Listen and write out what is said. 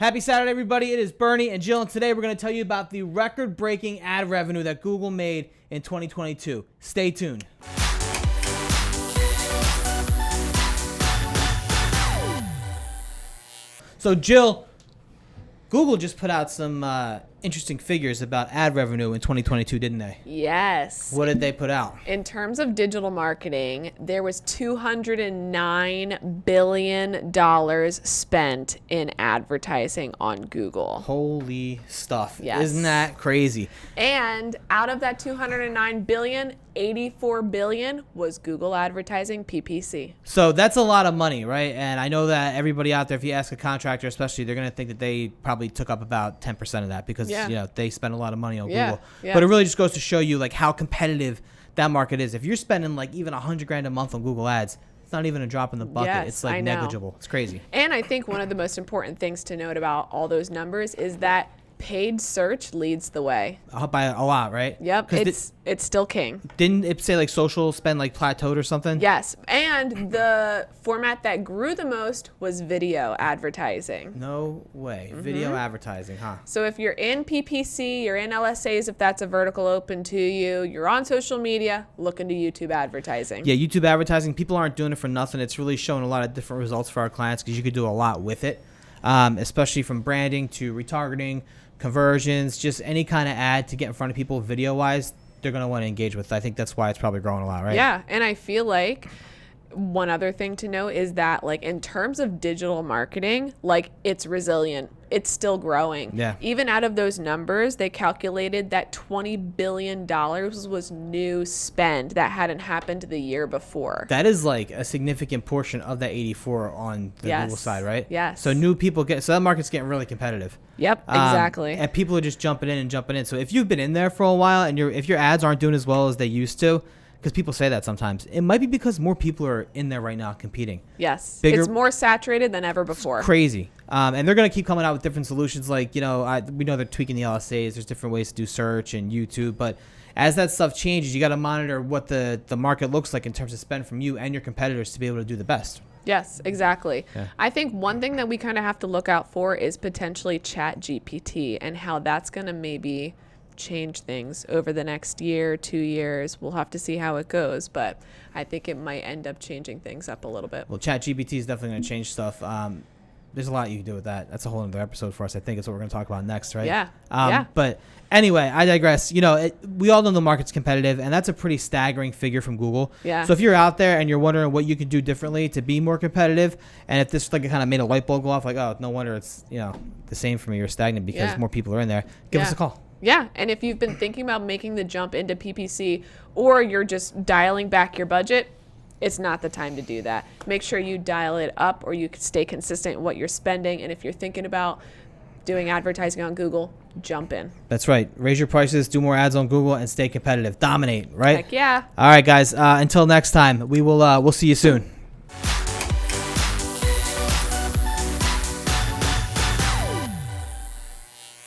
Happy Saturday, everybody. It is Bernie and Jill, and today we're going to tell you about the record-breaking ad revenue that Google made in 2022. Stay tuned. So, Jill, Google just put out some interesting figures about ad revenue in 2022, didn't they? Yes. What did they put out? In terms of digital marketing, there was $209 billion spent in advertising on Google. Holy stuff. Yes. Isn't that crazy? And out of that $209 billion, $84 billion was Google advertising PPC. So that's a lot of money, right? And I know that everybody out there, if you ask a contractor especially, they're going to think that they probably took up about 10% of that because they spend a lot of money on Google. Yeah. But it really just goes to show you like how competitive that market is. If you're spending like even $100,000 a month on Google Ads, it's not even a drop in the bucket. Yes, it's like negligible. It's crazy. And I think one of the most important things to note about all those numbers is that paid search leads the way. By a lot, right? Yep, it's still king. Didn't it say like social spend like plateaued or something? Yes, and the format that grew the most was video advertising. No way. Video advertising, huh? So if you're in PPC, you're in LSAs, if that's a vertical open to you, you're on social media, look into YouTube advertising. Yeah, YouTube advertising, people aren't doing it for nothing. It's really showing a lot of different results for our clients because you could do a lot with it, especially from branding to retargeting, conversions, just any kind of ad to get in front of people video-wise, they're going to want to engage with. I think that's why it's probably growing a lot, right? Yeah, and I feel like one other thing to note is that like in terms of digital marketing, like it's resilient. It's still growing. Yeah. Even out of those numbers, they calculated that $20 billion was new spend that hadn't happened the year before. That is like a significant portion of that 84 on the Google side, right? Yes. So new people so that market's getting really competitive. Yep, exactly. And people are just jumping in. So if you've been in there for a while and if your ads aren't doing as well as they used to, because people say that sometimes, it might be because more people are in there right now competing. Yes. Bigger, it's more saturated than ever before. Crazy. And they're going to keep coming out with different solutions. Like, we know they're tweaking the LSAs. There's different ways to do search and YouTube. But as that stuff changes, you got to monitor what the market looks like in terms of spend from you and your competitors to be able to do the best. Yes, exactly. Yeah. I think one thing that we kind of have to look out for is potentially ChatGPT and how that's going to maybe change things over the next year, 2 years. We'll have to see how it goes, but I think it might end up changing things up a little bit. Well, ChatGPT is definitely going to change stuff. There's a lot you can do with that. That's a whole other episode for us. I think it's what we're going to talk about next, right? Yeah. But anyway, I digress. We all know the market's competitive, and that's a pretty staggering figure from Google. Yeah. So if you're out there and you're wondering what you can do differently to be more competitive, and if this kind of made a light bulb go off, like, oh, no wonder it's the same for me or stagnant because more people are in there, give us a call. Yeah, and if you've been thinking about making the jump into PPC or you're just dialing back your budget, it's not the time to do that. Make sure you dial it up or you stay consistent in what you're spending. And if you're thinking about doing advertising on Google, jump in. That's right. Raise your prices, do more ads on Google, and stay competitive. Dominate, right? Heck yeah. All right, guys. Until next time, we'll see you soon.